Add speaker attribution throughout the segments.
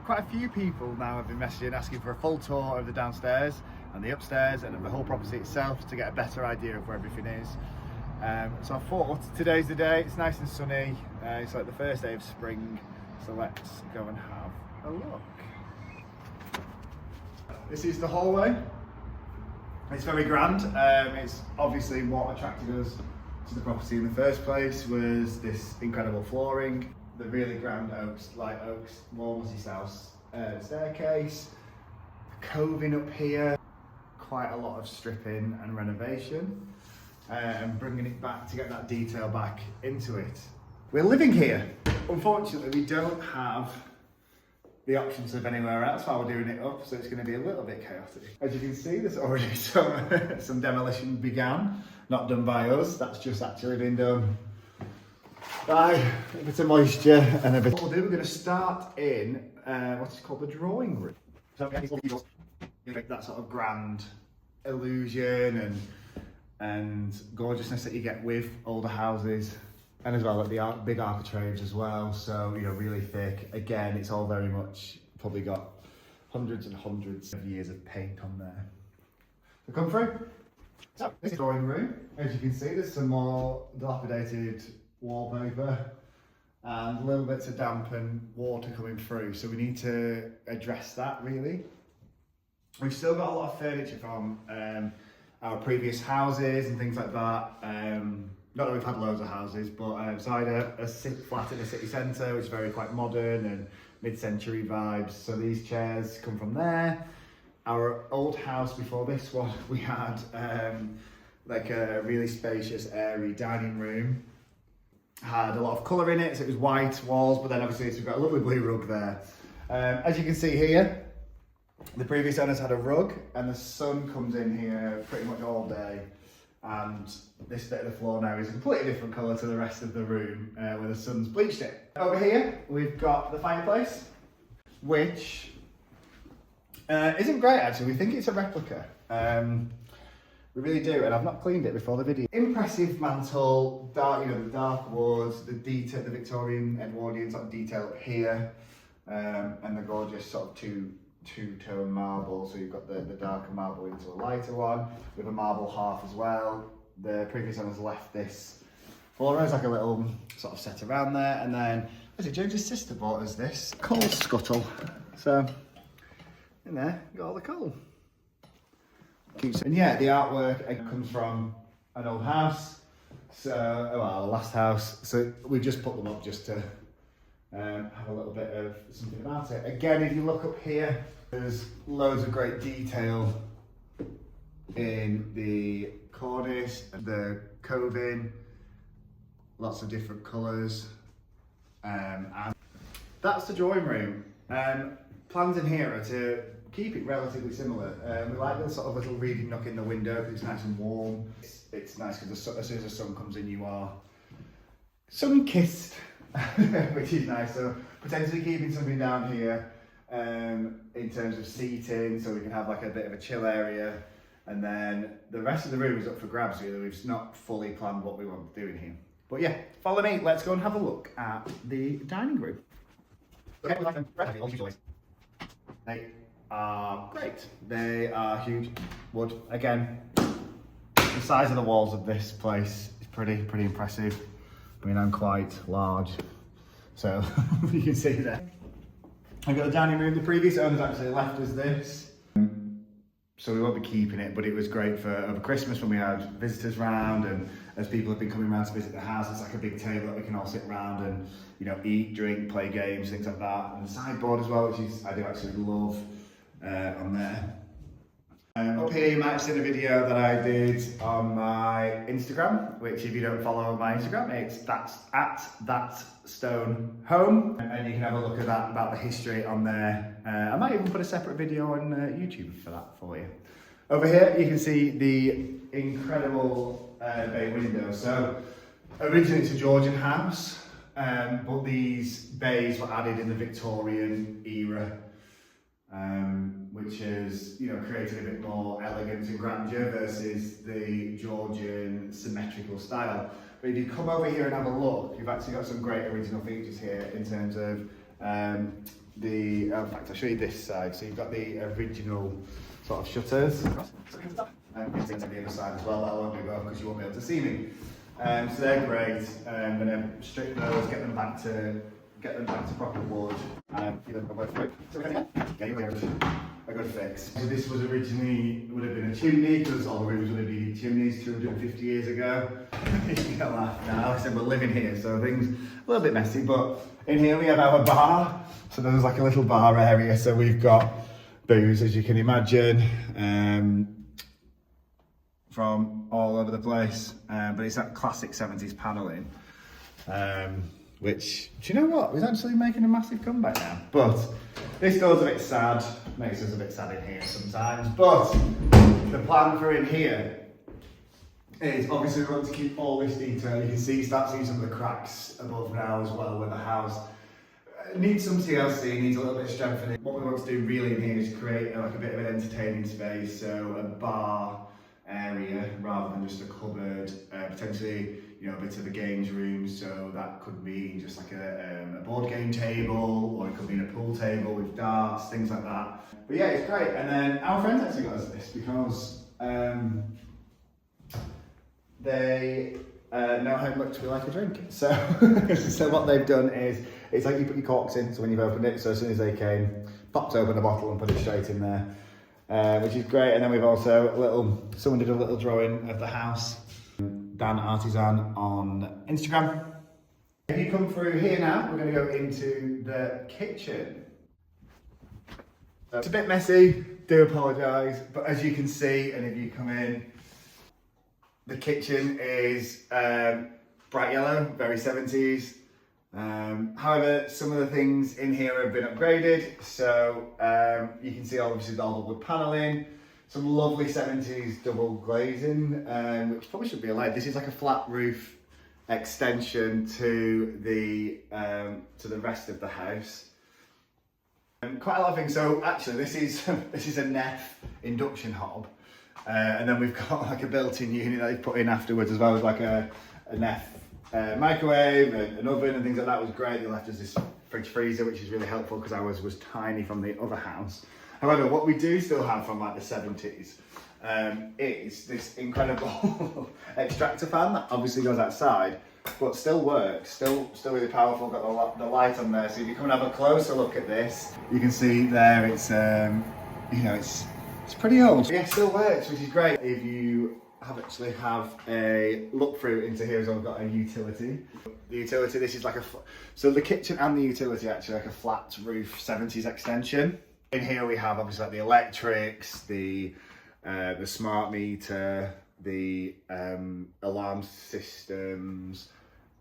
Speaker 1: quite a few people now have been messaging asking for a full tour of the downstairs and the upstairs and of the whole property itself to get a better idea of where everything is. So I thought today's the day. It's nice and sunny. It's like the first day of spring, so let's go and have a look. This is the hallway. It's very grand. It's obviously what attracted us to the property in the first place was this incredible flooring, the really grand oaks, light oaks, warm multi-house staircase, coving up here, quite a lot of stripping and renovation, and bringing it back to get that detail back into it. We're living here. Unfortunately, we don't have the options of anywhere else while we're doing it up, so it's going to be a little bit chaotic. As you can see, there's already some demolition began, not done by us, that's just actually been done by a bit of moisture and a bit. What we'll do, we're going to start in what is called the drawing room. So that sort of grand illusion and gorgeousness that you get with older houses. And as well, like the big architraves as well, so really thick. Again, it's all very much probably got hundreds and hundreds of years of paint on there. So come through. So this is the drawing room. As you can see, there's some more dilapidated wallpaper and little bits of damp and water coming through. So we need to address that really. We've still got a lot of furniture from our previous houses and things like that. Not that we've had loads of houses, but so I had a flat in the city centre, which is very quite modern and mid-century vibes. So these chairs come from there. Our old house before this one, we had like a really spacious, airy dining room. Had a lot of colour in it, so it was white walls, but then obviously we've got a lovely blue rug there. As you can see here, the previous owners had a rug, and the sun comes in here pretty much all day. And this bit of the floor now is a completely different colour to the rest of the room where the sun's bleached it. Over here we've got the fireplace, which isn't great actually. We think it's a replica. We really do, and I've not cleaned it before the video. Impressive mantle, dark, the dark woods, the detail, the Victorian Edwardian sort of detail up here, and the gorgeous sort of two-tone marble, so you've got the darker marble into a lighter one with a marble half as well. The previous owners left this floor as like a little sort of set around there, and then James's sister bought us this coal scuttle, so in there you got all the coal. And yeah, the artwork comes from an old house, so the last house, so we just put them up just to have a little bit of something about it. Again, if you look up here, there's loads of great detail in the cornice, the coving, lots of different colours, and that's the drawing room. Plans in here are to keep it relatively similar. We like the sort of little reading nook in the window because it's nice and warm. It's nice because as soon as the sun comes in, you are sun-kissed, which is nice. So potentially keeping something down here in terms of seating, so we can have like a bit of a chill area, and then the rest of the room is up for grabs really. We've not fully planned what we want to do in here, but yeah, follow me, let's go and have a look at the dining room. They are great. They are huge wood. Again, the size of the walls of this place is pretty impressive. I mean, I'm quite large, so you can see there. I've got the dining room. The previous owners actually left us this, so we won't be keeping it, but it was great for over Christmas when we had visitors round, and as people have been coming around to visit the house, it's like a big table that we can all sit around and eat, drink, play games, things like that. And the sideboard as well, which I do actually love on there. Up here you might have seen a video that I did on my Instagram, which if you don't follow my Instagram, that's at that stone home, and you can have a look at that, about the history on there. I might even put a separate video on YouTube for that for you. Over here you can see the incredible bay window. So originally it's a Georgian house, but these bays were added in the Victorian era, which has created a bit more elegance and grandeur versus the Georgian symmetrical style. But if you come over here and have a look, you've actually got some great original features here in terms of In fact, I'll show you this side. So you've got the original sort of shutters. It's on the other side as well. That won't be well because you won't be able to see me. So they're great. I'm going to strip those, get them back to proper wood. A good fix. So this was originally would have been a chimney because all the rooms would have been chimneys 250 years ago. You can laugh now. I said we're living here, so things a little bit messy. But in here we have our bar. So there's like a little bar area. So we've got booze, as you can imagine, from all over the place. But it's that classic 70s panelling. Which, do you know what? It's actually making a massive comeback now. But this door's a bit sad, makes us a bit sad in here sometimes. But the plan for in here is obviously we want to keep all this detail. You can start seeing some of the cracks above now as well where the house needs some TLC, needs a little bit of strengthening. What we want to do really in here is create like a bit of an entertaining space, so a bar area rather than just a cupboard, potentially a bit of a games room, so that could be just like a board game table, or it could be in a pool table with darts, things like that. But yeah, it's great. And then our friends actually got us this because they know how much we like a drink. So, so what they've done is, it's like you put your corks in, so when you've opened it, so as soon as they came, popped open the bottle and put it straight in there, which is great. And then we've also someone did a little drawing of the house, Dan Artisan on Instagram. If you come through here now, we're going to go into the kitchen. So it's a bit messy, do apologise, but as you can see, and if you come in, the kitchen is bright yellow, very 70s. However, some of the things in here have been upgraded, so you can see obviously all the wood panelling, some lovely 70s double glazing, which probably should be allowed. This is like a flat roof extension to the rest of the house. Quite a lot of things. So actually, this is a Neff induction hob, and then we've got like a built-in unit that they put in afterwards as well, with like a Neff microwave and an oven and things like that. Was great. They left us this fridge freezer, which is really helpful because ours was tiny from the other house. However, what we do still have from like the 70s is this incredible extractor fan that obviously goes outside, but still works, still really powerful. Got the light on there, so if you come and have a closer look at this, you can see there it's it's pretty old. Yeah, it still works, which is great. If you actually have a look through into here, as well, I've got a utility. The utility, this is like so the kitchen and the utility actually like a flat roof 70s extension. In here we have obviously like the electrics, the smart meter, the alarm systems,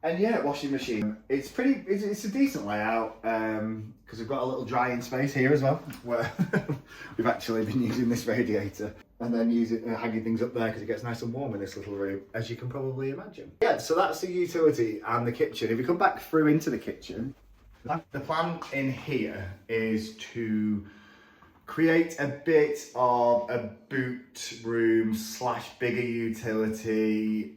Speaker 1: and yeah, washing machine. It's a decent layout because we've got a little drying space here as well, where we've actually been using this radiator and then hanging things up there because it gets nice and warm in this little room, as you can probably imagine. Yeah, so that's the utility and the kitchen. If we come back through into the kitchen, the plan in here is to create a bit of a boot room / bigger utility,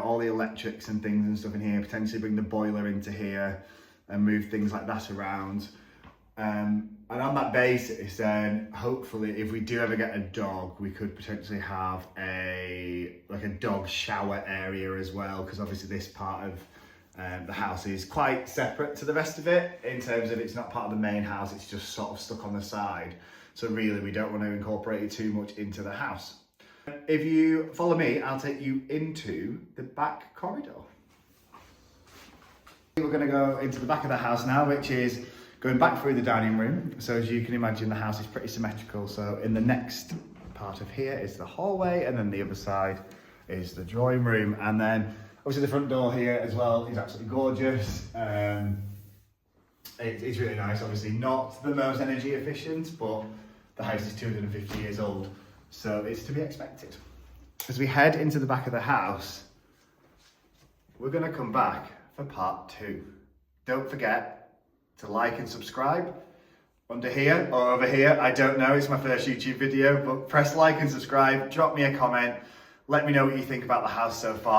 Speaker 1: all the electrics and things and stuff in here, potentially bring the boiler into here and move things like that around. And on that basis, then hopefully if we do ever get a dog, we could potentially have a dog shower area as well, because obviously this part of the house is quite separate to the rest of it in terms of it's not part of the main house, it's just sort of stuck on the side. So really we don't want to incorporate it too much into the house. If you follow me, I'll take you into the back corridor. We're going to go into the back of the house now, which is going back through the dining room. So as you can imagine, the house is pretty symmetrical. So in the next part of here is the hallway, and then the other side is the drawing room. And then obviously the front door here as well is absolutely gorgeous. It's really nice, obviously not the most energy efficient, but the house is 250 years old, so it's to be expected. As we head into the back of the house, we're going to come back for part 2. Don't forget to like and subscribe under here or over here. I don't know, it's my first YouTube video, but press like and subscribe, drop me a comment, let me know what you think about the house so far.